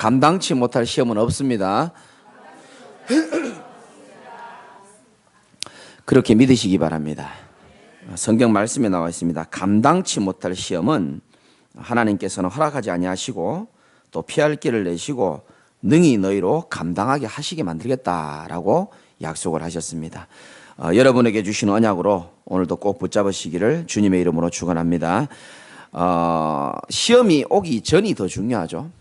감당치 못할 시험은 없습니다. 그렇게 믿으시기 바랍니다. 성경 말씀에 나와 있습니다. 감당치 못할 시험은 하나님께서는 허락하지 아니하시고 또 피할 길을 내시고 능히 너희로 감당하게 하시게 만들겠다라고 약속을 하셨습니다. 여러분에게 주신 언약으로 오늘도 꼭 붙잡으시기를 주님의 이름으로 축원합니다. 시험이 오기 전이 더 중요하죠.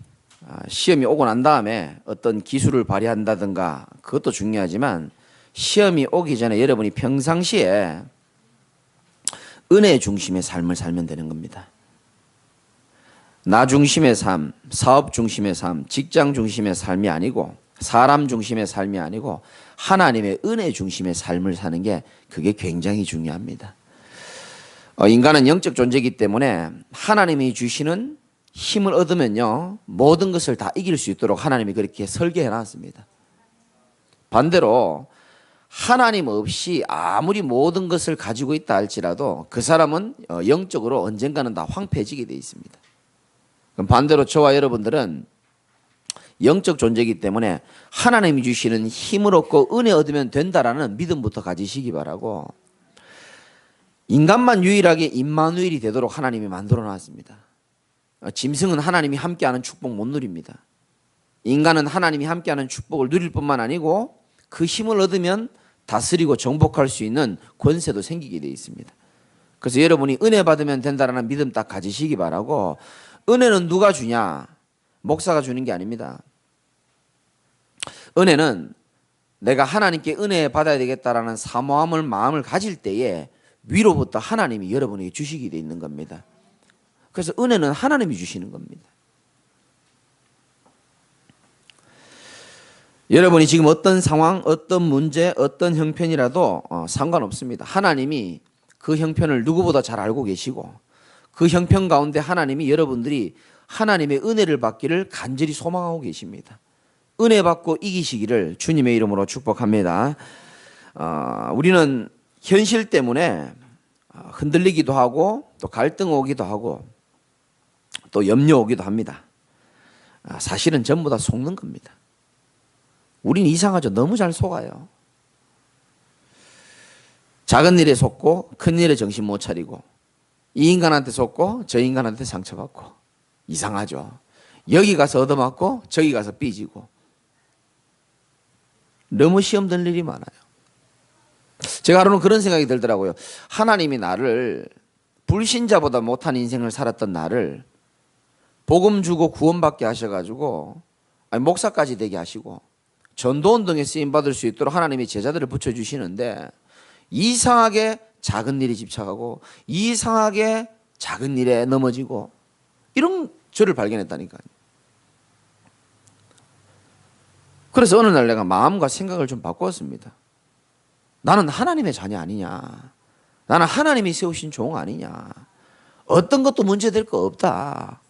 시험이 오고 난 다음에 어떤 기술을 발휘한다든가 그것도 중요하지만 시험이 오기 전에 여러분이 평상시에 은혜 중심의 삶을 살면 되는 겁니다. 나 중심의 삶, 사업 중심의 삶, 직장 중심의 삶이 아니고 사람 중심의 삶이 아니고 하나님의 은혜 중심의 삶을 사는 게 그게 굉장히 중요합니다. 인간은 영적 존재이기 때문에 하나님이 주시는 힘을 얻으면요 모든 것을 다 이길 수 있도록 하나님이 그렇게 설계해 놨습니다. 반대로 하나님 없이 아무리 모든 것을 가지고 있다 할지라도 그 사람은 영적으로 언젠가는 다 황폐해지게 되어 있습니다. 그럼 반대로 저와 여러분들은 영적 존재이기 때문에 하나님이 주시는 힘을 얻고 은혜 얻으면 된다라는 믿음부터 가지시기 바라고, 인간만 유일하게 임마누엘이 되도록 하나님이 만들어 놨습니다. 짐승은 하나님이 함께하는 축복 못 누립니다. 인간은 하나님이 함께하는 축복을 누릴 뿐만 아니고 그 힘을 얻으면 다스리고 정복할 수 있는 권세도 생기게 되어 있습니다. 그래서 여러분이 은혜 받으면 된다라는 믿음 딱 가지시기 바라고, 은혜는 누가 주냐? 목사가 주는 게 아닙니다. 은혜는 내가 하나님께 은혜 받아야 되겠다라는 사모함을 마음을 가질 때에 위로부터 하나님이 여러분에게 주시게 되어 있는 겁니다. 그래서 은혜는 하나님이 주시는 겁니다. 여러분이 지금 어떤 상황, 어떤 문제, 어떤 형편이라도 상관없습니다. 하나님이 그 형편을 누구보다 잘 알고 계시고 그 형편 가운데 하나님이 여러분들이 하나님의 은혜를 받기를 간절히 소망하고 계십니다. 은혜 받고 이기시기를 주님의 이름으로 축복합니다. 우리는 현실 때문에 흔들리기도 하고 또 갈등 오기도 하고 또 염려 오기도 합니다. 사실은 전부 다 속는 겁니다. 우린 이상하죠. 너무 잘 속아요. 작은 일에 속고 큰 일에 정신 못 차리고 이 인간한테 속고 저 인간한테 상처받고 이상하죠. 여기 가서 얻어맞고 저기 가서 삐지고 너무 시험 들 일이 많아요. 제가 하루는 그런 생각이 들더라고요. 하나님이 나를 불신자보다 못한 인생을 살았던 나를 복음 주고 구원받게 하셔가지고 목사까지 되게 하시고 전도운동에 쓰임받을 수 있도록 하나님이 제자들을 붙여주시는데 이상하게 작은 일에 집착하고 이상하게 작은 일에 넘어지고 이런 저를 발견했다니까요. 그래서 어느 날 내가 마음과 생각을 좀 바꿨습니다. 나는 하나님의 자녀 아니냐. 나는 하나님이 세우신 종 아니냐. 어떤 것도 문제될 거 없다.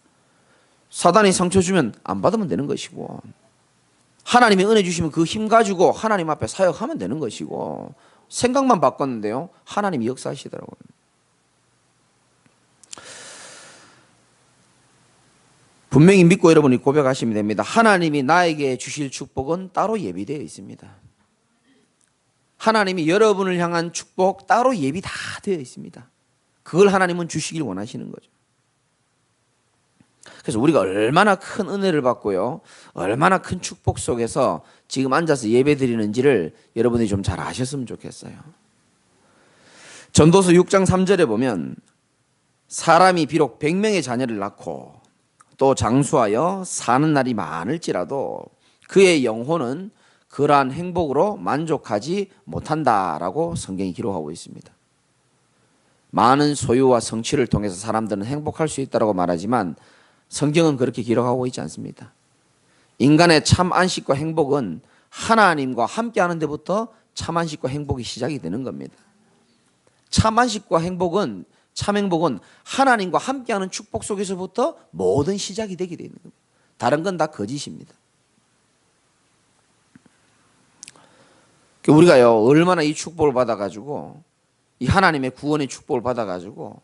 사단이 상처 주면 안 받으면 되는 것이고 하나님이 은혜 주시면 그 힘 가지고 하나님 앞에 사역하면 되는 것이고 생각만 바꿨는데요. 하나님이 역사하시더라고요. 분명히 믿고 여러분이 고백하시면 됩니다. 하나님이 나에게 주실 축복은 따로 예비되어 있습니다. 하나님이 여러분을 향한 축복 따로 예비 다 되어 있습니다. 그걸 하나님은 주시길 원하시는 거죠. 그래서 우리가 얼마나 큰 은혜를 받고요, 얼마나 큰 축복 속에서 지금 앉아서 예배 드리는지를 여러분이 좀 잘 아셨으면 좋겠어요. 전도서 6장 3절에 보면 사람이 비록 100명의 자녀를 낳고 또 장수하여 사는 날이 많을지라도 그의 영혼은 그러한 행복으로 만족하지 못한다라고 성경이 기록하고 있습니다. 많은 소유와 성취를 통해서 사람들은 행복할 수 있다고 말하지만 성경은 그렇게 기록하고 있지 않습니다. 인간의 참 안식과 행복은 하나님과 함께하는 데부터 참 안식과 행복이 시작이 되는 겁니다. 참 안식과 행복은, 참 행복은 하나님과 함께하는 축복 속에서부터 모든 시작이 되게 되는 겁니다. 다른 건 다 거짓입니다. 우리가요 얼마나 이 축복을 받아가지고 이 하나님의 구원의 축복을 받아가지고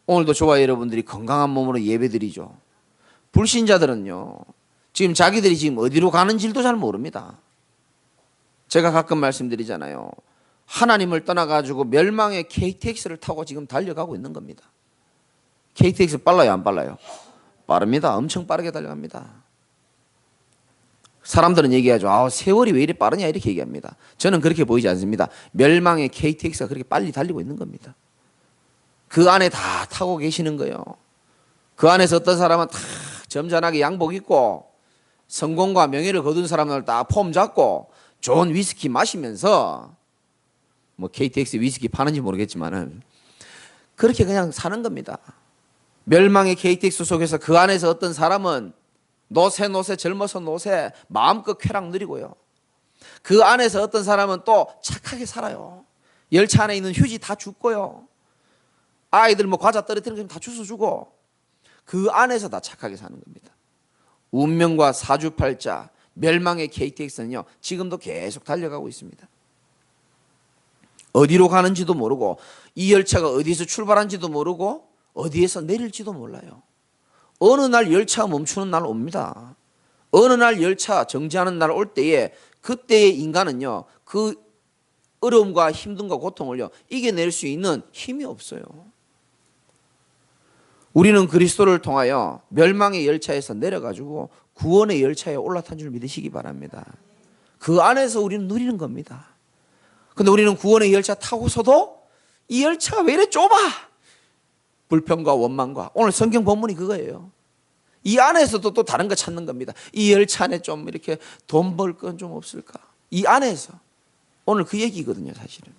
오늘도 저와 여러분들이 건강한 몸으로 예배드리죠. 불신자들은요 지금 자기들이 지금 어디로 가는지도 잘 모릅니다. 제가 가끔 말씀드리잖아요. 하나님을 떠나가지고 멸망의 KTX를 타고 지금 달려가고 있는 겁니다. KTX 빨라요, 안 빨라요? 빠릅니다. 엄청 빠르게 달려갑니다. 사람들은 얘기하죠. 아, 세월이 왜 이리 빠르냐 이렇게 얘기합니다. 저는 그렇게 보이지 않습니다. 멸망의 KTX가 그렇게 빨리 달리고 있는 겁니다. 그 안에 다 타고 계시는 거예요. 그 안에서 어떤 사람은 다 점잖하게 양복 입고 성공과 명예를 거둔 사람들 다 폼 잡고 좋은 위스키 마시면서 뭐 KTX 위스키 파는지 모르겠지만은 그렇게 그냥 사는 겁니다. 멸망의 KTX 속에서 그 안에서 어떤 사람은 노세 젊어서 노세 마음껏 쾌락 누리고요. 그 안에서 어떤 사람은 또 착하게 살아요. 열차 안에 있는 휴지 다 줍고요. 아이들 뭐 과자 떨어뜨리는 거 다 주워주고 그 안에서 다 착하게 사는 겁니다. 운명과 사주팔자 멸망의 KTX는요 지금도 계속 달려가고 있습니다. 어디로 가는지도 모르고 이 열차가 어디서 출발한지도 모르고 어디에서 내릴지도 몰라요. 어느 날 열차가 멈추는 날 옵니다. 어느 날 열차 정지하는 날 올 때에 그때의 인간은요 그 어려움과 힘듦과 고통을요 이겨낼 수 있는 힘이 없어요. 우리는 그리스도를 통하여 멸망의 열차에서 내려가지고 구원의 열차에 올라탄 줄 믿으시기 바랍니다. 그 안에서 우리는 누리는 겁니다. 근데 우리는 구원의 열차 타고서도 이 열차가 왜 이래 좁아? 불평과 원망과 오늘 성경 본문이 그거예요. 이 안에서도 또 다른 거 찾는 겁니다. 이 열차 안에 좀 이렇게 돈 벌 건 좀 없을까? 이 안에서 오늘 그 얘기거든요, 사실은.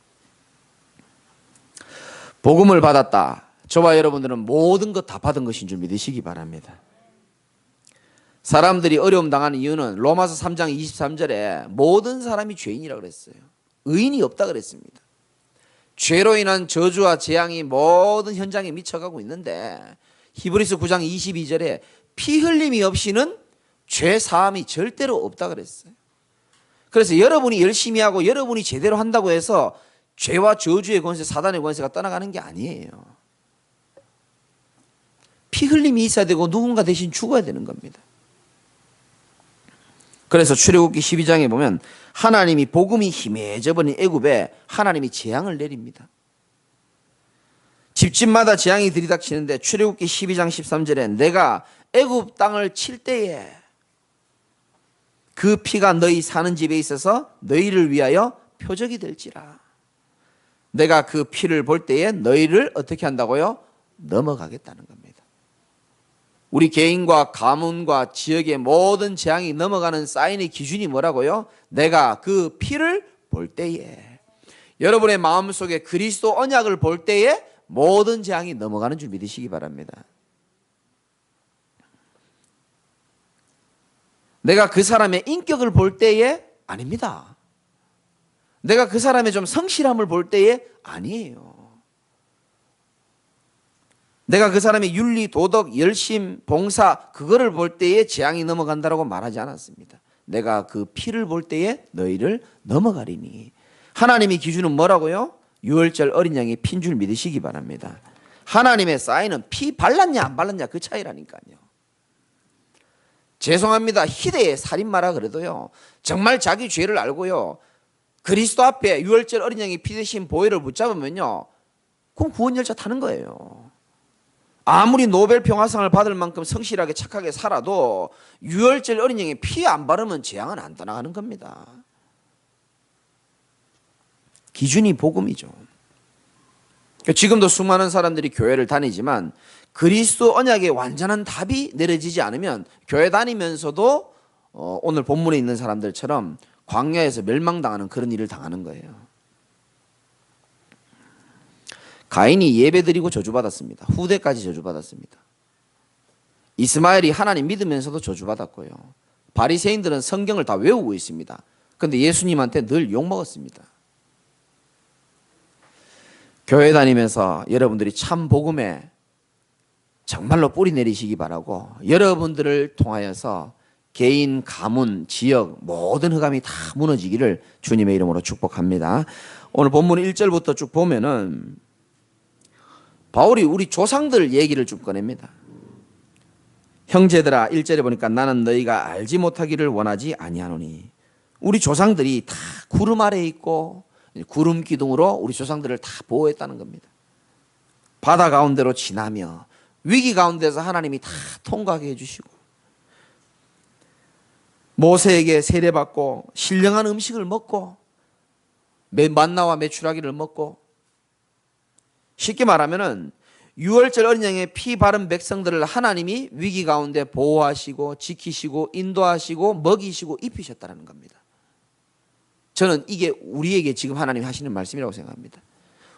복음을 받았다. 저와 여러분들은 모든 것 다 받은 것인 줄 믿으시기 바랍니다. 사람들이 어려움 당하는 이유는 로마서 3장 23절에 모든 사람이 죄인이라고 그랬어요. 의인이 없다 그랬습니다. 죄로 인한 저주와 재앙이 모든 현장에 미쳐가고 있는데 히브리서 9장 22절에 피 흘림이 없이는 죄 사함이 절대로 없다 그랬어요. 그래서 여러분이 열심히 하고 여러분이 제대로 한다고 해서 죄와 저주의 권세, 사단의 권세가 떠나가는 게 아니에요. 피 흘림이 있어야 되고 누군가 대신 죽어야 되는 겁니다. 그래서 출애굽기 12장에 보면 하나님이 복음이 희미해져 버린 애굽에 하나님이 재앙을 내립니다. 집집마다 재앙이 들이닥치는데 출애굽기 12장 13절에 내가 애굽 땅을 칠 때에 그 피가 너희 사는 집에 있어서 너희를 위하여 표적이 될지라. 내가 그 피를 볼 때에 너희를 어떻게 한다고요? 넘어가겠다는 겁니다. 우리 개인과 가문과 지역의 모든 재앙이 넘어가는 사인의 기준이 뭐라고요? 내가 그 피를 볼 때에, 여러분의 마음속에 그리스도 언약을 볼 때에 모든 재앙이 넘어가는 줄 믿으시기 바랍니다. 내가 그 사람의 인격을 볼 때에 아닙니다. 내가 그 사람의 좀 성실함을 볼 때에 아니에요. 내가 그 사람의 윤리, 도덕, 열심, 봉사 그거를 볼 때에 재앙이 넘어간다라고 말하지 않았습니다. 내가 그 피를 볼 때에 너희를 넘어가리니. 하나님의 기준은 뭐라고요? 유월절 어린 양의 피인 줄 믿으시기 바랍니다. 하나님의 사인은 피 발랐냐 안 발랐냐 그 차이라니까요. 죄송합니다. 희대의 살인마라 그래도요 정말 자기 죄를 알고요 그리스도 앞에 유월절 어린 양의 피 대신 보혈을 붙잡으면요 그럼 구원열차 타는 거예요. 아무리 노벨 평화상을 받을 만큼 성실하게 착하게 살아도 유월절 어린 양의 피 안 바르면 재앙은 안 떠나가는 겁니다. 기준이 복음이죠. 지금도 수많은 사람들이 교회를 다니지만 그리스도 언약의 완전한 답이 내려지지 않으면 교회 다니면서도 오늘 본문에 있는 사람들처럼 광야에서 멸망당하는 그런 일을 당하는 거예요. 가인이 예배드리고 저주받았습니다. 후대까지 저주받았습니다. 이스마엘이 하나님 믿으면서도 저주받았고요. 바리새인들은 성경을 다 외우고 있습니다. 그런데 예수님한테 늘 욕먹었습니다. 교회 다니면서 여러분들이 참 복음에 정말로 뿌리 내리시기 바라고 여러분들을 통하여서 개인, 가문, 지역 모든 흑암이 다 무너지기를 주님의 이름으로 축복합니다. 오늘 본문 1절부터 쭉 보면은 바울이 우리 조상들 얘기를 좀 꺼냅니다. 형제들아 1절에 보니까 나는 너희가 알지 못하기를 원하지 아니하노니 우리 조상들이 다 구름 아래에 있고 구름 기둥으로 우리 조상들을 다 보호했다는 겁니다. 바다 가운데로 지나며 위기 가운데서 하나님이 다 통과하게 해주시고 모세에게 세례받고 신령한 음식을 먹고 만나와 메추라기를 먹고 쉽게 말하면은 6월절 어린 양의 피 바른 백성들을 하나님이 위기 가운데 보호하시고 지키시고 인도하시고 먹이시고 입히셨다는 겁니다. 저는 이게 우리에게 지금 하나님이 하시는 말씀이라고 생각합니다.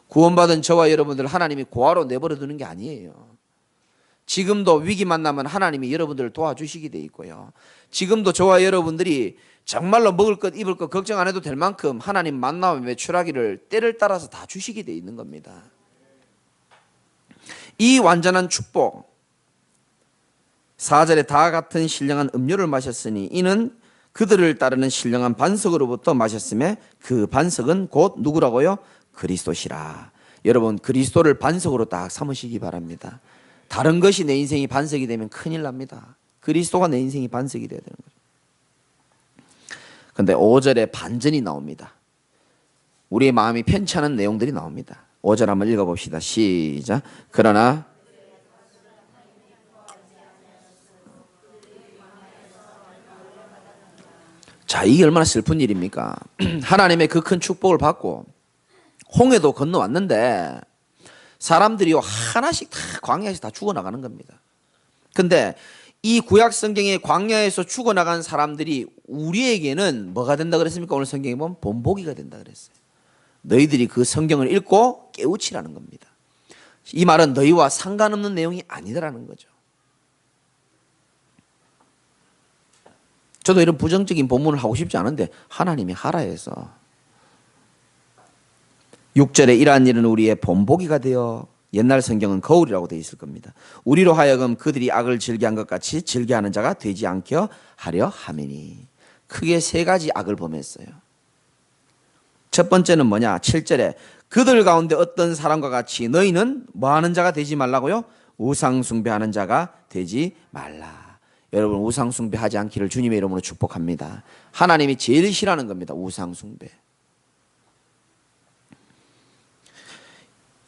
구원받은 저와 여러분들 하나님이 고아로 내버려 두는 게 아니에요. 지금도 위기 만나면 하나님이 여러분들을 도와주시게 돼 있고요. 지금도 저와 여러분들이 정말로 먹을 것 입을 것 걱정 안 해도 될 만큼 하나님 만나와 메추라기를 때를 따라서 다 주시게 돼 있는 겁니다. 이 완전한 축복 4절에 다 같은 신령한 음료를 마셨으니 이는 그들을 따르는 신령한 반석으로부터 마셨음에 그 반석은 곧 누구라고요? 그리스도시라. 여러분 그리스도를 반석으로 딱 삼으시기 바랍니다. 다른 것이 내 인생이 반석이 되면 큰일 납니다. 그리스도가 내 인생이 반석이 되어야 되는 거죠. 그런데 5절에 반전이 나옵니다. 우리의 마음이 편찮은 내용들이 나옵니다. 5절 한번 읽어봅시다. 시작. 그러나 자, 이게 얼마나 슬픈 일입니까? 하나님의 그 큰 축복을 받고 홍해도 건너왔는데 사람들이 하나씩 다 광야에서 다 죽어나가는 겁니다. 근데 이 구약 성경의 광야에서 죽어나간 사람들이 우리에게는 뭐가 된다 그랬습니까? 오늘 성경에 보면 본보기가 된다 그랬어요. 너희들이 그 성경을 읽고 깨우치라는 겁니다. 이 말은 너희와 상관없는 내용이 아니더라는 거죠. 저도 이런 부정적인 본문을 하고 싶지 않은데 하나님이 하라 해서 6절에 이러한 일은 우리의 본보기가 되어 옛날 성경은 거울이라고 되어 있을 겁니다. 우리로 하여금 그들이 악을 즐겨한 것 같이 즐겨하는 자가 되지 않게 하려 함이니 크게 세 가지 악을 범했어요. 첫 번째는 뭐냐? 7절에 그들 가운데 어떤 사람과 같이 너희는 뭐하는 자가 되지 말라고요? 우상 숭배하는 자가 되지 말라. 여러분 우상 숭배하지 않기를 주님의 이름으로 축복합니다. 하나님이 제일 싫어하는 겁니다. 우상 숭배.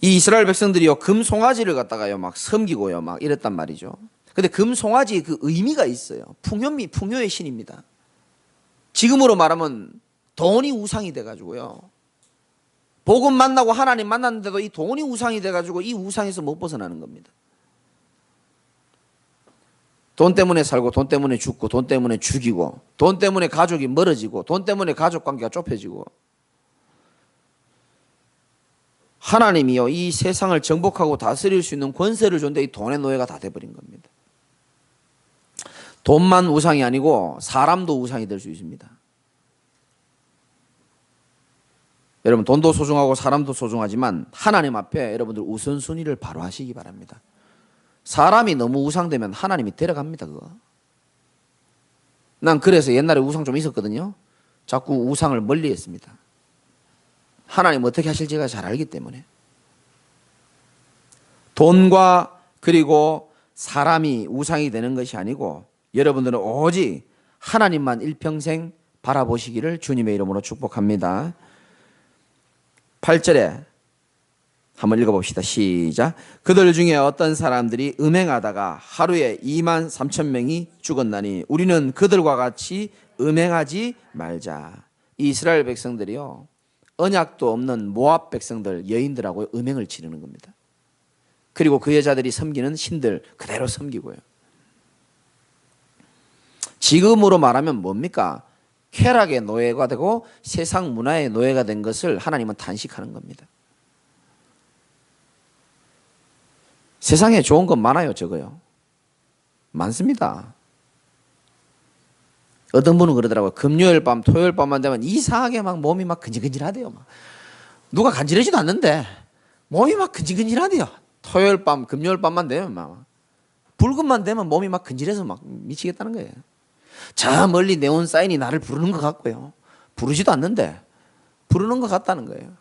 이 이스라엘 백성들이요 금송아지를 갖다가요 막 섬기고요 막 이랬단 말이죠. 근데 금송아지 그 의미가 있어요. 풍요의 신입니다. 지금으로 말하면 돈이 우상이 돼가지고요. 복음 만나고 하나님 만났는데도 이 돈이 우상이 돼가지고 이 우상에서 못 벗어나는 겁니다. 돈 때문에 살고 돈 때문에 죽고 돈 때문에 죽이고 돈 때문에 가족이 멀어지고 돈 때문에 가족 관계가 좁혀지고 하나님이요 이 세상을 정복하고 다스릴 수 있는 권세를 줬는데 이 돈의 노예가 다 돼버린 겁니다. 돈만 우상이 아니고 사람도 우상이 될 수 있습니다. 여러분 돈도 소중하고 사람도 소중하지만 하나님 앞에 여러분들 우선순위를 바로 하시기 바랍니다. 사람이 너무 우상되면 하나님이 데려갑니다. 그거. 난 그래서 옛날에 우상 좀 있었거든요. 자꾸 우상을 멀리 했습니다. 하나님 어떻게 하실지가 잘 알기 때문에. 돈과 그리고 사람이 우상이 되는 것이 아니고 여러분들은 오직 하나님만 일평생 바라보시기를 주님의 이름으로 축복합니다. 8절에 한번 읽어봅시다. 시작. 그들 중에 어떤 사람들이 음행하다가 하루에 2만 3천 명이 죽었나니 우리는 그들과 같이 음행하지 말자. 이 이스라엘 백성들이요 언약도 없는 모압 백성들 여인들하고 음행을 지르는 겁니다. 그리고 그 여자들이 섬기는 신들 그대로 섬기고요. 지금으로 말하면 뭡니까? 쾌락의 노예가 되고 세상 문화의 노예가 된 것을 하나님은 탄식하는 겁니다. 세상에 좋은 건 많아요. 적어요. 많습니다. 어떤 분은 그러더라고요. 금요일 밤 토요일 밤만 되면 이상하게 막 몸이 막 근질근질하대요. 막. 누가 간지러지도 않는데 몸이 막 근질근질하대요. 토요일 밤 금요일 밤만 되면 막 붉은만 되면 몸이 막 근질해서 막 미치겠다는 거예요. 저 멀리 네온 사인이 나를 부르는 것 같고요. 부르지도 않는데 부르는 것 같다는 거예요.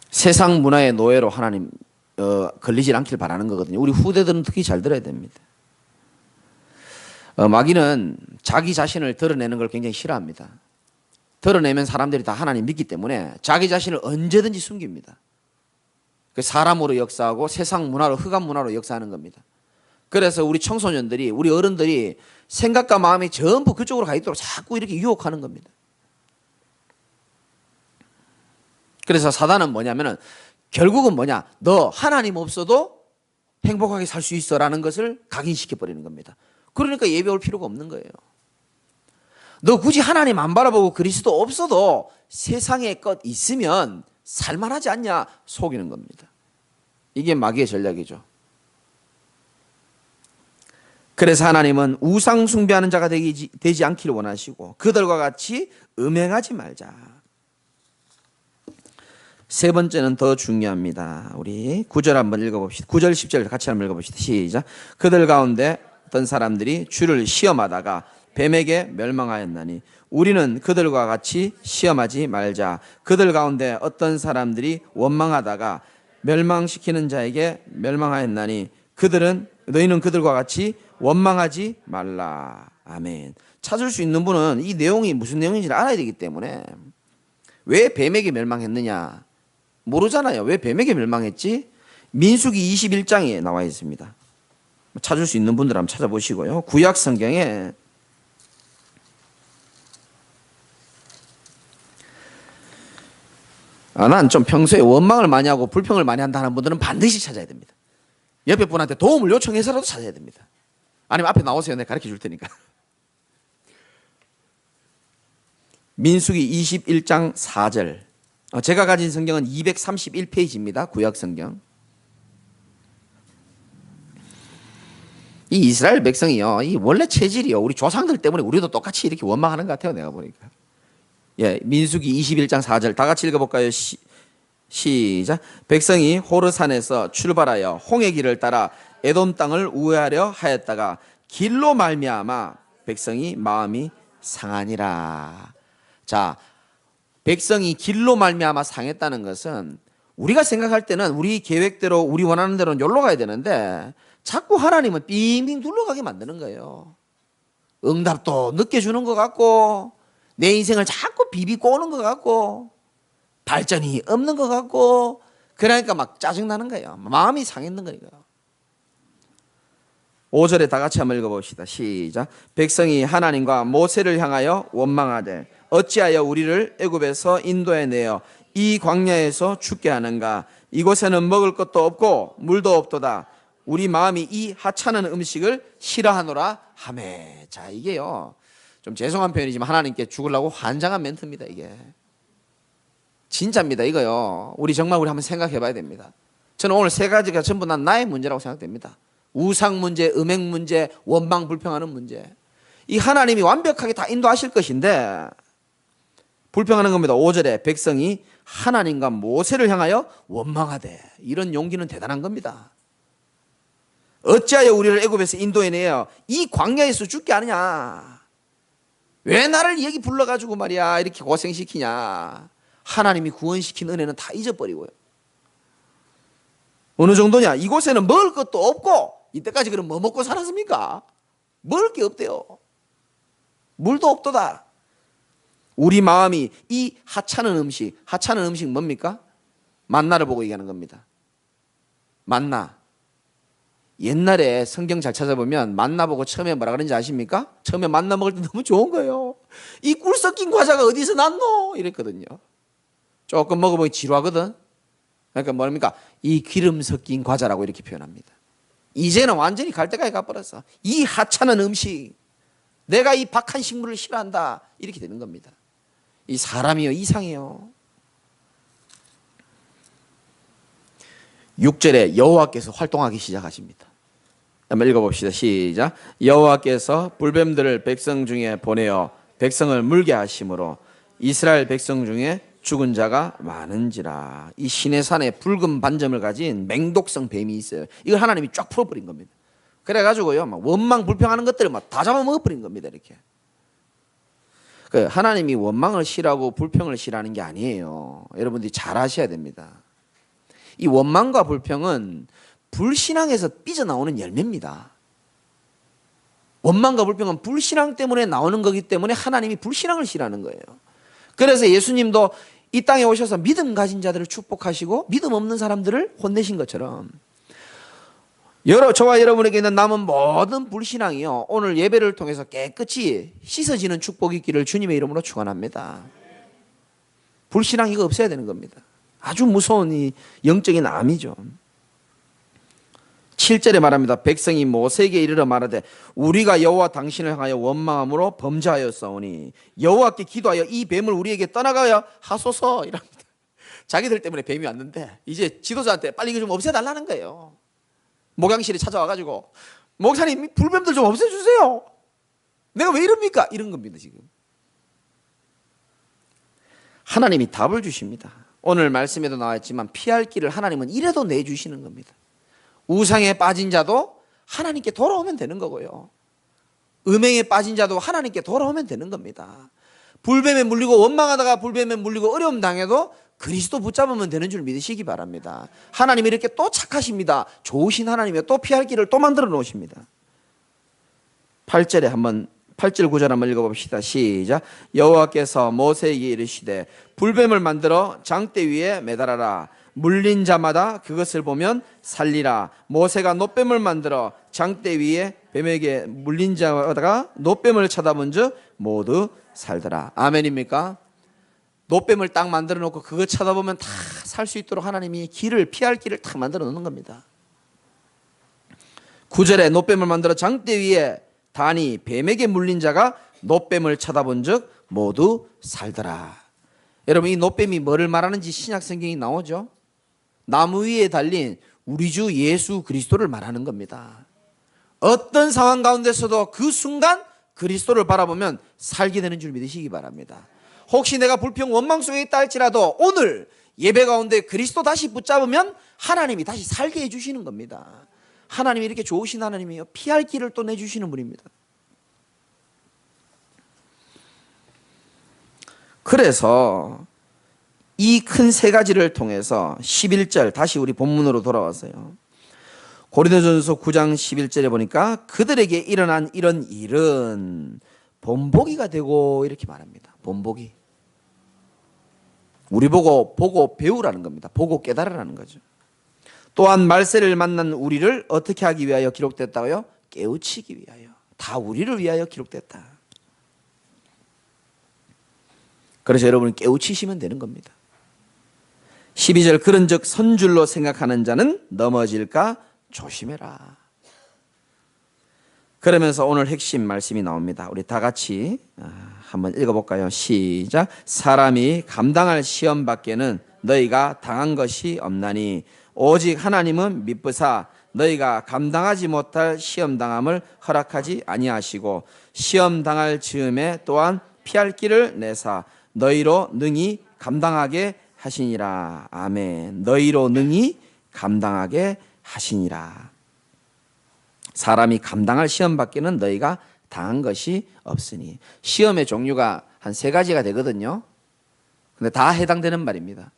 세상 문화의 노예로 하나님 걸리질 않길 바라는 거거든요. 우리 후대들은 특히 잘 들어야 됩니다. 마귀는 자기 자신을 드러내는 걸 굉장히 싫어합니다. 드러내면 사람들이 다 하나님 믿기 때문에 자기 자신을 언제든지 숨깁니다. 사람으로 역사하고 세상 문화로, 흑암 문화로 역사하는 겁니다. 그래서 우리 청소년들이, 우리 어른들이 생각과 마음이 전부 그쪽으로 가 있도록 자꾸 이렇게 유혹하는 겁니다. 그래서 사단은 뭐냐면은 결국은 뭐냐, 너 하나님 없어도 행복하게 살 수 있어라는 것을 각인시켜 버리는 겁니다. 그러니까 예배 올 필요가 없는 거예요. 너 굳이 하나님 안 바라보고 그리스도 없어도 세상에 것 있으면 살만하지 않냐, 속이는 겁니다. 이게 마귀의 전략이죠. 그래서 하나님은 우상 숭배하는 자가 되지 않기를 원하시고 그들과 같이 음행하지 말자. 세 번째는 더 중요합니다. 우리 9절 한번 읽어봅시다. 9절 10절 같이 한번 읽어봅시다. 시작. 그들 가운데 어떤 사람들이 주를 시험하다가 뱀에게 멸망하였나니 우리는 그들과 같이 시험하지 말자. 그들 가운데 어떤 사람들이 원망하다가 멸망시키는 자에게 멸망하였나니 너희는 그들과 같이 원망하지 말라. 아멘. 찾을 수 있는 분은 이 내용이 무슨 내용인지를 알아야 되기 때문에, 왜 뱀에게 멸망했느냐 모르잖아요. 왜 뱀에게 멸망했지? 민수기 21장에 나와 있습니다. 찾을 수 있는 분들 한번 찾아보시고요. 구약 성경에 난 좀 평소에 원망을 많이 하고 불평을 많이 한다는 분들은 반드시 찾아야 됩니다. 옆에 분한테 도움을 요청해서라도 찾아야 됩니다. 아니면 앞에 나오세요. 내가 가르쳐 줄 테니까. 민수기 21장 4절. 제가 가진 성경은 231페이지입니다. 구약 성경. 이 이스라엘 백성이요, 이 원래 체질이요, 우리 조상들 때문에 우리도 똑같이 이렇게 원망하는 것 같아요. 내가 보니까. 예, 민수기 21장 4절 다 같이 읽어볼까요? 시작. 백성이 호르산에서 출발하여 홍해 길을 따라 에돔 땅을 우회하려 하였다가 길로 말미암아 백성이 마음이 상하니라. 자, 백성이 길로 말미암아 상했다는 것은 우리가 생각할 때는 우리 계획대로 우리 원하는 대로 여기로 가야 되는데 자꾸 하나님은 빙빙 둘러가게 만드는 거예요. 응답도 늦게 주는 것 같고 내 인생을 자꾸 비비고 오는 것 같고 발전이 없는 것 같고, 그러니까 막 짜증나는 거예요. 마음이 상했는 거예요. 5절에 다 같이 한번 읽어봅시다. 시작. 백성이 하나님과 모세를 향하여 원망하되 어찌하여 우리를 애굽에서 인도해 내어 이 광야에서 죽게 하는가. 이곳에는 먹을 것도 없고 물도 없도다. 우리 마음이 이 하찮은 음식을 싫어하노라 하매. 자, 이게요, 좀 죄송한 표현이지만 하나님께 죽으려고 환장한 멘트입니다. 이게 진짜입니다. 이거요, 우리 정말 한번 생각해 봐야 됩니다. 저는 오늘 세 가지가 전부 난 나의 문제라고 생각됩니다. 우상 문제, 음행 문제, 원망 불평하는 문제. 이 하나님이 완벽하게 다 인도하실 것인데 불평하는 겁니다. 5절에 백성이 하나님과 모세를 향하여 원망하되. 이런 용기는 대단한 겁니다. 어찌하여 우리를 애굽에서 인도해 내어 이 광야에서 죽게 하느냐. 왜 나를 여기 불러가지고 말이야 이렇게 고생시키냐. 하나님이 구원시킨 은혜는 다 잊어버리고요. 어느 정도냐. 이곳에는 먹을 것도 없고, 이때까지 그럼 뭐 먹고 살았습니까? 먹을 게 없대요. 물도 없도다. 우리 마음이 이 하찮은 음식 뭡니까? 만나를 보고 얘기하는 겁니다. 만나. 옛날에 성경 잘 찾아보면 만나 보고 처음에 뭐라 그런지 아십니까? 처음에 만나 먹을 때 너무 좋은 거예요. 이 꿀 섞인 과자가 어디서 났노? 이랬거든요. 조금 먹어보니 지루하거든. 그러니까 뭡니까? 이 기름 섞인 과자라고 이렇게 표현합니다. 이제는 완전히 갈대가에 가버렸어. 이 하찮은 음식, 내가 이 박한 식물을 싫어한다, 이렇게 되는 겁니다. 이 사람이요, 이상해요. 6절에 여호와께서 활동하기 시작하십니다. 한번 읽어봅시다. 시작. 여호와께서 불뱀들을 백성 중에 보내어 백성을 물게 하심으로 이스라엘 백성 중에 죽은 자가 많은지라. 이 시내산에 붉은 반점을 가진 맹독성 뱀이 있어요. 이걸 하나님이 쫙 풀어버린 겁니다. 그래가지고요, 막 원망 불평하는 것들을 막 다 잡아먹어버린 겁니다. 이렇게. 하나님이 원망을 싫어하고 불평을 싫어하는 게 아니에요. 여러분들이 잘 아셔야 됩니다. 이 원망과 불평은 불신앙에서 삐져나오는 열매입니다. 원망과 불평은 불신앙 때문에 나오는 거기 때문에 하나님이 불신앙을 싫어하는 거예요. 그래서 예수님도 이 땅에 오셔서 믿음 가진 자들을 축복하시고 믿음 없는 사람들을 혼내신 것처럼 저와 여러분에게 있는 남은 모든 불신앙이요, 오늘 예배를 통해서 깨끗이 씻어지는 축복이 있기를 주님의 이름으로 축원합니다. 불신앙 이거 없어야 되는 겁니다. 아주 무서운 이 영적인 암이죠. 7절에 말합니다. 백성이 모세에게 이르러 말하되 우리가 여호와 당신을 향하여 원망함으로 범죄하였사오니 여호와께 기도하여 이 뱀을 우리에게 떠나가야 하소서 이랍니다. 자기들 때문에 뱀이 왔는데 이제 지도자한테 빨리 이거 좀 없애달라는 거예요. 목양실에 찾아와가지고 목사님 불뱀들 좀 없애주세요. 내가 왜 이럽니까? 이런 겁니다. 지금 하나님이 답을 주십니다. 오늘 말씀에도 나왔지만 피할 길을 하나님은 이래도 내주시는 겁니다. 우상에 빠진 자도 하나님께 돌아오면 되는 거고요, 음행에 빠진 자도 하나님께 돌아오면 되는 겁니다. 불뱀에 물리고 원망하다가 불뱀에 물리고 어려움 당해도 그리스도 붙잡으면 되는 줄 믿으시기 바랍니다. 하나님이 이렇게 또 착하십니다. 좋으신 하나님이 또 피할 길을 또 만들어 놓으십니다. 8절 9절 한번 읽어봅시다. 시작. 여호와께서 모세에게 이르시되 불뱀을 만들어 장대 위에 매달아라. 물린 자마다 그것을 보면 살리라. 모세가 놋뱀을 만들어 장대 위에 뱀에게 물린 자마다가 놋뱀을 쳐다본 즉 모두 살더라. 아멘입니까? 놋뱀을 딱 만들어 놓고 그거 쳐다보면 다 살 수 있도록 하나님이 피할 길을 딱 만들어 놓는 겁니다. 9절에 놋뱀을 만들어 장대 위에 다니 뱀에게 물린 자가 놋뱀을 쳐다본 즉 모두 살더라. 여러분, 이 놋뱀이 뭐를 말하는지 신약 성경이 나오죠. 나무 위에 달린 우리 주 예수 그리스도를 말하는 겁니다. 어떤 상황 가운데서도 그 순간 그리스도를 바라보면 살게 되는 줄 믿으시기 바랍니다. 혹시 내가 불평 원망 속에 있다 할지라도 오늘 예배 가운데 그리스도 다시 붙잡으면 하나님이 다시 살게 해주시는 겁니다. 하나님이 이렇게 좋으신 하나님이요, 피할 길을 또 내주시는 분입니다. 그래서 이 큰 세 가지를 통해서 11절, 다시 우리 본문으로 돌아와서요, 고린도전서 9장 11절에 보니까 그들에게 일어난 이런 일은 본보기가 되고 이렇게 말합니다. 본보기. 우리 보고 배우라는 겁니다. 보고 깨달으라는 거죠. 또한 말세를 만난 우리를 어떻게 하기 위하여 기록됐다고요? 깨우치기 위하여. 다 우리를 위하여 기록됐다. 그래서 여러분이 깨우치시면 되는 겁니다. 12절, 그런즉 선줄로 생각하는 자는 넘어질까 조심해라. 그러면서 오늘 핵심 말씀이 나옵니다. 우리 다 같이 한번 읽어볼까요? 시작. 사람이 감당할 시험 밖에는 너희가 당한 것이 없나니 오직 하나님은 미쁘사 너희가 감당하지 못할 시험 당함을 허락하지 아니하시고 시험 당할 즈음에 또한 피할 길을 내사 너희로 능히 감당하게 하시니라. 아멘. 너희로 능히 감당하게 하시니라. 사람이 감당할 시험 밖에는 너희가 당한 것이 없으니. 시험의 종류가 한 3가지가 되거든요. 근데 다 해당되는 말입니다.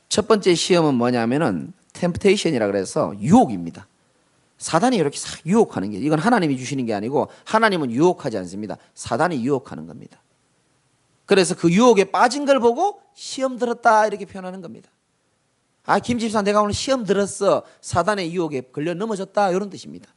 첫 번째 시험은 뭐냐면은 템프테이션이라 그래서 유혹입니다. 사단이 이렇게 싹 유혹하는 게, 이건 하나님이 주시는 게 아니고 하나님은 유혹하지 않습니다. 사단이 유혹하는 겁니다. 그래서 그 유혹에 빠진 걸 보고 시험 들었다 이렇게 표현하는 겁니다. 아, 김 집사 내가 오늘 시험 들었어. 사단의 유혹에 걸려 넘어졌다, 이런 뜻입니다.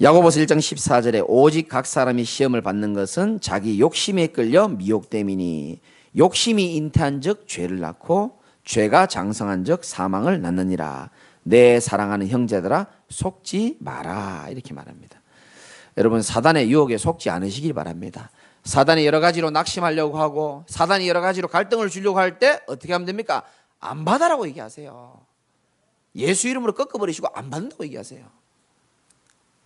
야고보서 1장 14절에 오직 각 사람이 시험을 받는 것은 자기 욕심에 끌려 미혹됨이니 욕심이 잉태한 즉 죄를 낳고 죄가 장성한 즉 사망을 낳느니라. 내 사랑하는 형제들아 속지 마라, 이렇게 말합니다. 여러분, 사단의 유혹에 속지 않으시길 바랍니다. 사단이 여러 가지로 낙심하려고 하고 사단이 여러 가지로 갈등을 주려고 할 때 어떻게 하면 됩니까? 안 받아라고 얘기하세요. 예수 이름으로 꺾어버리시고 안 받는다고 얘기하세요.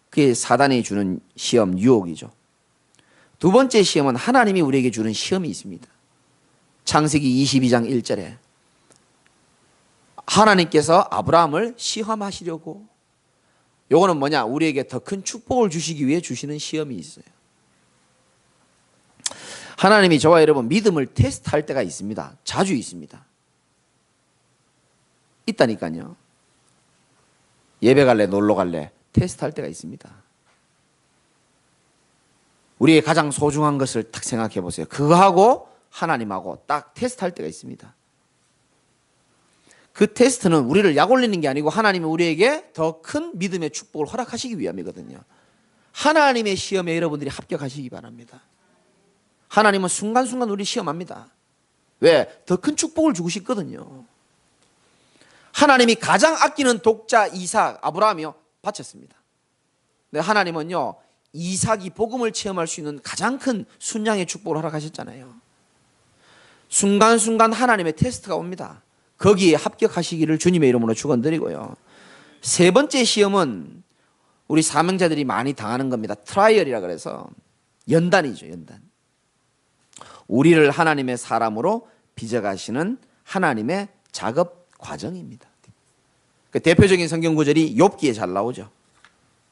그게 사단이 주는 시험, 유혹이죠. 두 번째 시험은 하나님이 우리에게 주는 시험이 있습니다. 창세기 22장 1절에 하나님께서 아브라함을 시험하시려고, 요거는 뭐냐? 우리에게 더 큰 축복을 주시기 위해 주시는 시험이 있어요. 하나님이 저와 여러분 믿음을 테스트할 때가 있습니다. 자주 있습니다. 있다니까요. 예배 갈래, 놀러 갈래 테스트할 때가 있습니다. 우리의 가장 소중한 것을 딱 생각해 보세요. 그거하고 하나님하고 딱 테스트할 때가 있습니다. 그 테스트는 우리를 약 올리는 게 아니고 하나님이 우리에게 더 큰 믿음의 축복을 허락하시기 위함이거든요. 하나님의 시험에 여러분들이 합격하시기 바랍니다. 하나님은 순간순간 우리 시험합니다. 왜? 더 큰 축복을 주고 싶거든요. 하나님이 가장 아끼는 독자 이삭, 아브라함이요 바쳤습니다. 근데 하나님은요 이삭이 복음을 체험할 수 있는 가장 큰 순양의 축복을 허락하셨잖아요. 순간순간 하나님의 테스트가 옵니다. 거기에 합격하시기를 주님의 이름으로 축원드리고요. 세 번째 시험은 우리 사명자들이 많이 당하는 겁니다. 트라이얼이라 그래서 연단이죠. 연단. 우리를 하나님의 사람으로 빚어가시는 하나님의 작업 과정입니다. 그 대표적인 성경 구절이 욥기에 잘 나오죠.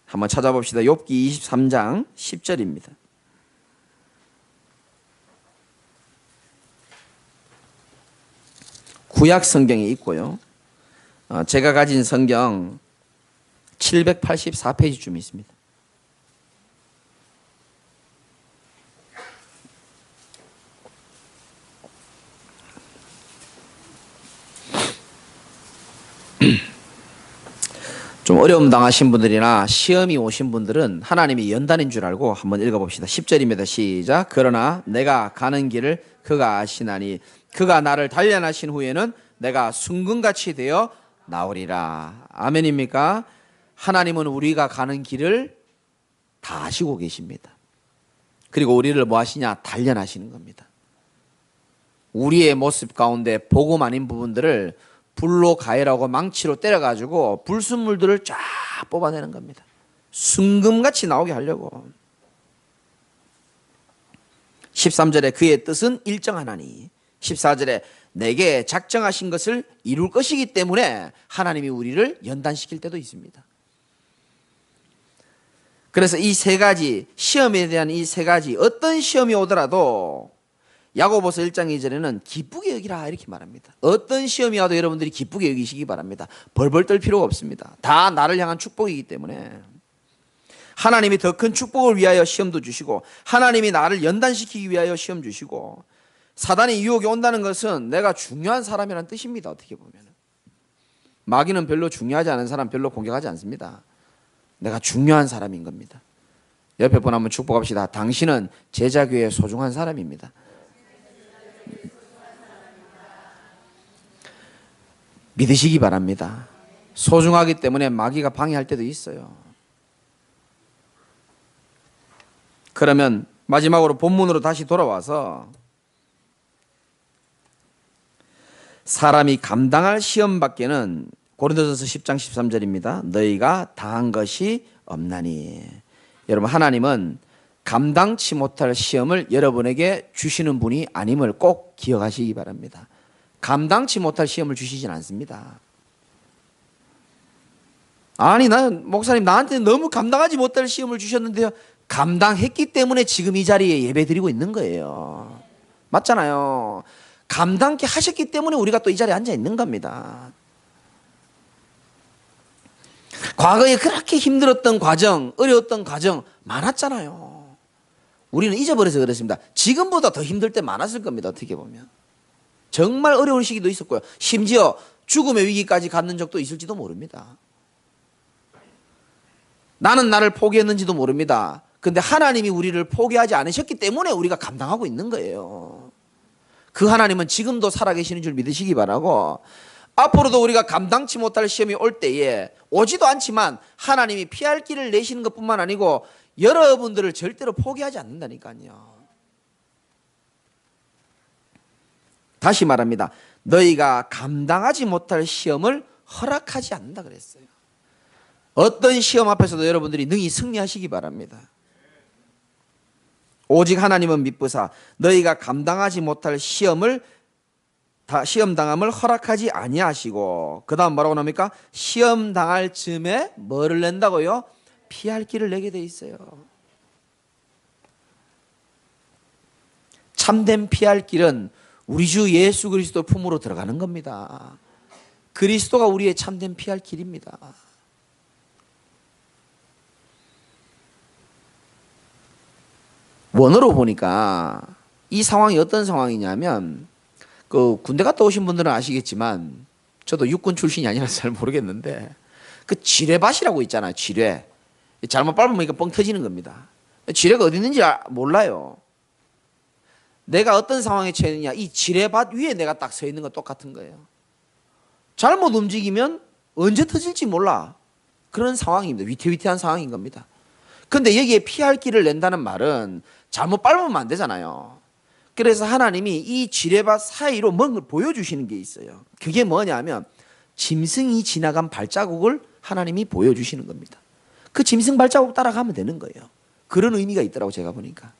한번 찾아봅시다. 욥기 23장 10절입니다. 구약 성경에 있고요. 제가 가진 성경 784페이지쯤 있습니다. 좀 어려움 당하신 분들이나 시험이 오신 분들은 하나님이 연단인 줄 알고 한번 읽어봅시다. 10절입니다. 시작. 그러나 내가 가는 길을 그가 아시나니 그가 나를 단련하신 후에는 내가 순금같이 되어 나오리라. 아멘입니까? 하나님은 우리가 가는 길을 다 아시고 계십니다. 그리고 우리를 뭐 하시냐? 단련하시는 겁니다. 우리의 모습 가운데 복음 아닌 부분들을 불로 가열하고 망치로 때려가지고 불순물들을 쫙 뽑아내는 겁니다. 순금같이 나오게 하려고. 13절에 그의 뜻은 일정하나니 14절에 내게 작정하신 것을 이룰 것이기 때문에 하나님이 우리를 연단시킬 때도 있습니다. 그래서 이 세 가지 시험에 대한 이 세 가지 어떤 시험이 오더라도 야고보서 1장 2절에는 기쁘게 여기라 이렇게 말합니다. 어떤 시험이 와도 여러분들이 기쁘게 여기시기 바랍니다. 벌벌 떨 필요가 없습니다. 다 나를 향한 축복이기 때문에 하나님이 더 큰 축복을 위하여 시험도 주시고 하나님이 나를 연단시키기 위하여 시험 주시고 사단의 유혹이 온다는 것은 내가 중요한 사람이라는 뜻입니다. 어떻게 보면 마귀는 별로 중요하지 않은 사람 별로 공격하지 않습니다. 내가 중요한 사람인 겁니다. 옆에 분 한번 축복합시다. 당신은 제자교회의 소중한 사람입니다. 믿으시기 바랍니다. 소중하기 때문에 마귀가 방해할 때도 있어요. 그러면 마지막으로 본문으로 다시 돌아와서 사람이 감당할 시험 밖에는 고린도전서 10장 13절입니다. 너희가 당한 것이 없나니. 여러분 하나님은 감당치 못할 시험을 여러분에게 주시는 분이 아님을 꼭 기억하시기 바랍니다. 감당치 못할 시험을 주시진 않습니다. 아니 목사님 나한테 너무 감당하지 못할 시험을 주셨는데요. 감당했기 때문에 지금 이 자리에 예배드리고 있는 거예요. 맞잖아요. 감당케 하셨기 때문에 우리가 또 이 자리에 앉아 있는 겁니다. 과거에 그렇게 힘들었던 과정, 어려웠던 과정 많았잖아요. 우리는 잊어버려서 그렇습니다. 지금보다 더 힘들 때 많았을 겁니다. 어떻게 보면 정말 어려운 시기도 있었고요. 심지어 죽음의 위기까지 갖는 적도 있을지도 모릅니다. 나는 나를 포기했는지도 모릅니다. 그런데 하나님이 우리를 포기하지 않으셨기 때문에 우리가 감당하고 있는 거예요. 그 하나님은 지금도 살아계시는 줄 믿으시기 바라고 앞으로도 우리가 감당치 못할 시험이 올 때에 오지도 않지만 하나님이 피할 길을 내시는 것뿐만 아니고 여러분들을 절대로 포기하지 않는다니까요. 다시 말합니다. 너희가 감당하지 못할 시험을 허락하지 않는다 그랬어요. 어떤 시험 앞에서도 여러분들이 능히 승리하시기 바랍니다. 오직 하나님은 미쁘사 너희가 감당하지 못할 시험 당함을 허락하지 아니하시고 그 다음 뭐라고 나옵니까? 시험 당할 즈음에 뭐를 낸다고요? 피할 길을 내게 돼 있어요. 참된 피할 길은 우리 주 예수 그리스도 품으로 들어가는 겁니다. 그리스도가 우리의 참된 피할 길입니다. 원어로 보니까 이 상황이 어떤 상황이냐면, 그 군대 갔다 오신 분들은 아시겠지만 저도 육군 출신이 아니라서 잘 모르겠는데, 그 지뢰밭이라고 있잖아요. 지뢰. 잘못 밟으면 뻥 터지는 겁니다. 지뢰가 어디 있는지 몰라요. 내가 어떤 상황에 처했느냐, 이 지뢰밭 위에 내가 딱 서 있는 거 똑같은 거예요. 잘못 움직이면 언제 터질지 몰라. 그런 상황입니다. 위태위태한 상황인 겁니다. 그런데 여기에 피할 길을 낸다는 말은 잘못 밟으면 안 되잖아요. 그래서 하나님이 이 지뢰밭 사이로 뭔가 보여주시는 게 있어요. 그게 뭐냐면 짐승이 지나간 발자국을 하나님이 보여주시는 겁니다. 그 짐승 발자국 따라가면 되는 거예요. 그런 의미가 있더라고, 제가 보니까.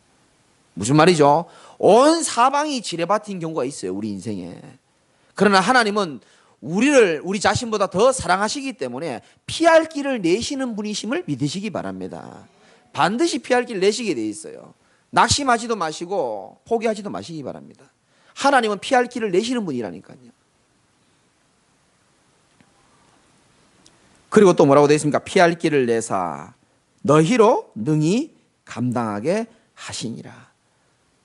무슨 말이죠? 온 사방이 지뢰밭인 경우가 있어요, 우리 인생에. 그러나 하나님은 우리 자신보다 더 사랑하시기 때문에 피할 길을 내시는 분이심을 믿으시기 바랍니다. 반드시 피할 길을 내시게 돼 있어요. 낙심하지도 마시고 포기하지도 마시기 바랍니다. 하나님은 피할 길을 내시는 분이라니까요. 그리고 또 뭐라고 되어 있습니까? 피할 길을 내사 너희로 능히 감당하게 하시니라.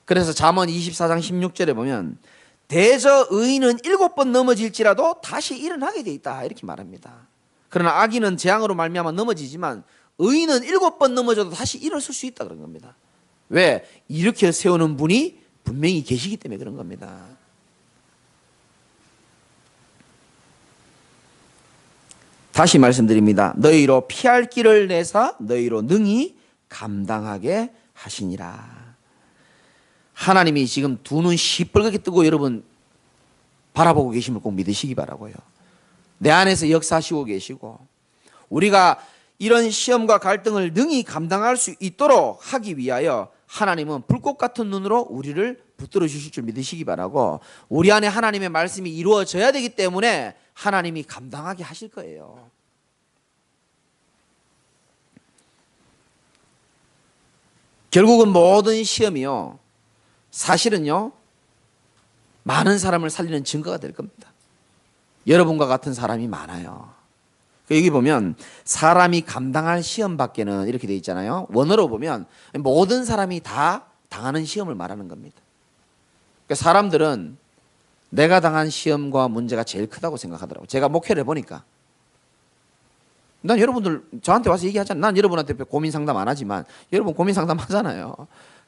그래서 잠언 24장 16절에 보면 대저 의인은 7번 넘어질지라도 다시 일어나게 돼 있다, 이렇게 말합니다. 그러나 악인은 재앙으로 말미암아 넘어지지만 의인은 7번 넘어져도 다시 일어설 수 있다, 그런 겁니다. 왜? 이렇게 세우는 분이 분명히 계시기 때문에 그런 겁니다. 다시 말씀드립니다. 너희로 피할 길을 내사 너희로 능히 감당하게 하시니라. 하나님이 지금 두 눈 시뻘겋게 뜨고 여러분 바라보고 계심을 꼭 믿으시기 바라고요. 내 안에서 역사하시고 계시고, 우리가 이런 시험과 갈등을 능히 감당할 수 있도록 하기 위하여 하나님은 불꽃 같은 눈으로 우리를 붙들어 주실 줄 믿으시기 바라고, 우리 안에 하나님의 말씀이 이루어져야 되기 때문에 하나님이 감당하게 하실 거예요. 결국은 모든 시험이요, 사실은요, 많은 사람을 살리는 증거가 될 겁니다. 여러분과 같은 사람이 많아요. 여기 보면 사람이 감당할 시험 밖에는 이렇게 돼 있잖아요. 원어로 보면 모든 사람이 다 당하는 시험을 말하는 겁니다. 그러니까 사람들은 내가 당한 시험과 문제가 제일 크다고 생각하더라고요. 제가 목회를 해보니까. 난 여러분들 저한테 와서 얘기하잖아요. 난 여러분한테 고민 상담 안 하지만 여러분 고민 상담 하잖아요.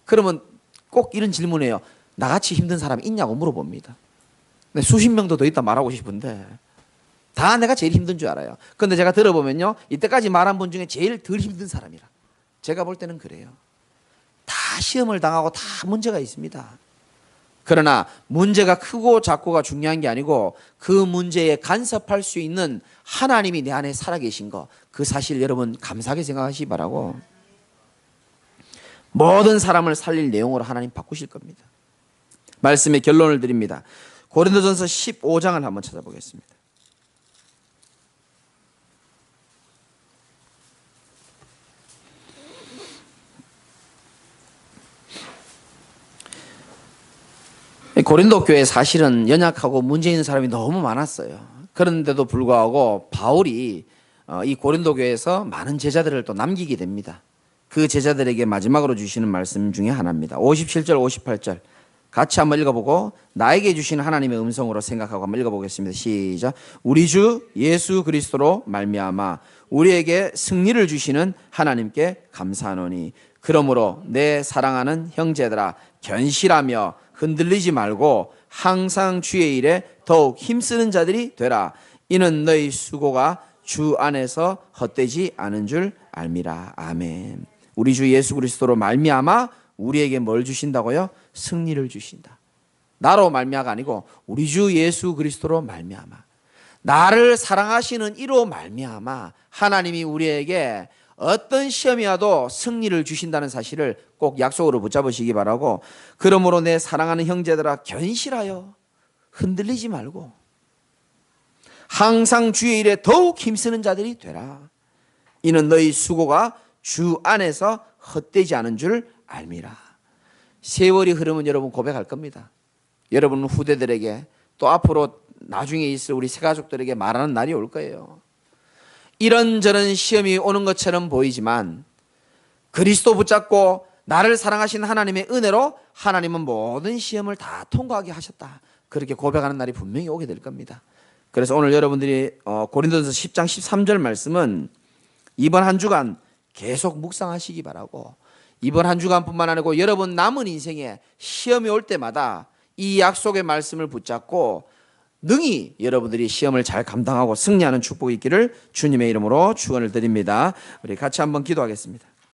그러면 꼭 이런 질문해요. 나같이 힘든 사람이 있냐고 물어봅니다. 수십 명도 더 있다 말하고 싶은데 다 내가 제일 힘든 줄 알아요. 그런데 제가 들어보면요, 이때까지 말한 분 중에 제일 덜 힘든 사람이라. 제가 볼 때는 그래요. 다 시험을 당하고 다 문제가 있습니다. 그러나 문제가 크고 작고가 중요한 게 아니고 그 문제에 간섭할 수 있는 하나님이 내 안에 살아계신 거, 그 사실 여러분 감사하게 생각하시기 바라고, 모든 사람을 살릴 내용으로 하나님 바꾸실 겁니다. 말씀의 결론을 드립니다. 고린도전서 15장을 한번 찾아보겠습니다. 고린도 교회에 사실은 연약하고 문제 있는 사람이 너무 많았어요. 그런데도 불구하고 바울이 이 고린도 교회에서 많은 제자들을 또 남기게 됩니다. 그 제자들에게 마지막으로 주시는 말씀 중에 하나입니다. 57절 58절 같이 한번 읽어보고 나에게 주시는 하나님의 음성으로 생각하고 한번 읽어보겠습니다. 시작. 우리 주 예수 그리스도로 말미암아 우리에게 승리를 주시는 하나님께 감사하노니 그러므로 내 사랑하는 형제들아 견실하며 흔들리지 말고 항상 주의 일에 더욱 힘쓰는 자들이 되라. 이는 너희 수고가 주 안에서 헛되지 않은 줄 알미라. 아멘. 우리 주 예수 그리스도로 말미암아 우리에게 뭘 주신다고요? 승리를 주신다. 나로 말미암아가 아니고 우리 주 예수 그리스도로 말미암아, 나를 사랑하시는 이로 말미암아 하나님이 우리에게 어떤 시험이 와도 승리를 주신다는 사실을 꼭 약속으로 붙잡으시기 바라고, 그러므로 내 사랑하는 형제들아 견실하여 흔들리지 말고 항상 주의 일에 더욱 힘쓰는 자들이 되라. 이는 너희 수고가 주 안에서 헛되지 않은 줄 알미라. 세월이 흐르면 여러분 고백할 겁니다. 여러분 후대들에게 또 앞으로 나중에 있을 우리 새가족들에게 말하는 날이 올 거예요. 이런저런 시험이 오는 것처럼 보이지만 그리스도 붙잡고 나를 사랑하신 하나님의 은혜로 하나님은 모든 시험을 다 통과하게 하셨다. 그렇게 고백하는 날이 분명히 오게 될 겁니다. 그래서 오늘 여러분들이 고린도전서 10장 13절 말씀은 이번 한 주간 계속 묵상하시기 바라고, 이번 한 주간뿐만 아니고 여러분 남은 인생에 시험이 올 때마다 이 약속의 말씀을 붙잡고 능히 여러분들이 시험을 잘 감당하고 승리하는 축복이 있기를 주님의 이름으로 축원을 드립니다. 우리 같이 한번 기도하겠습니다.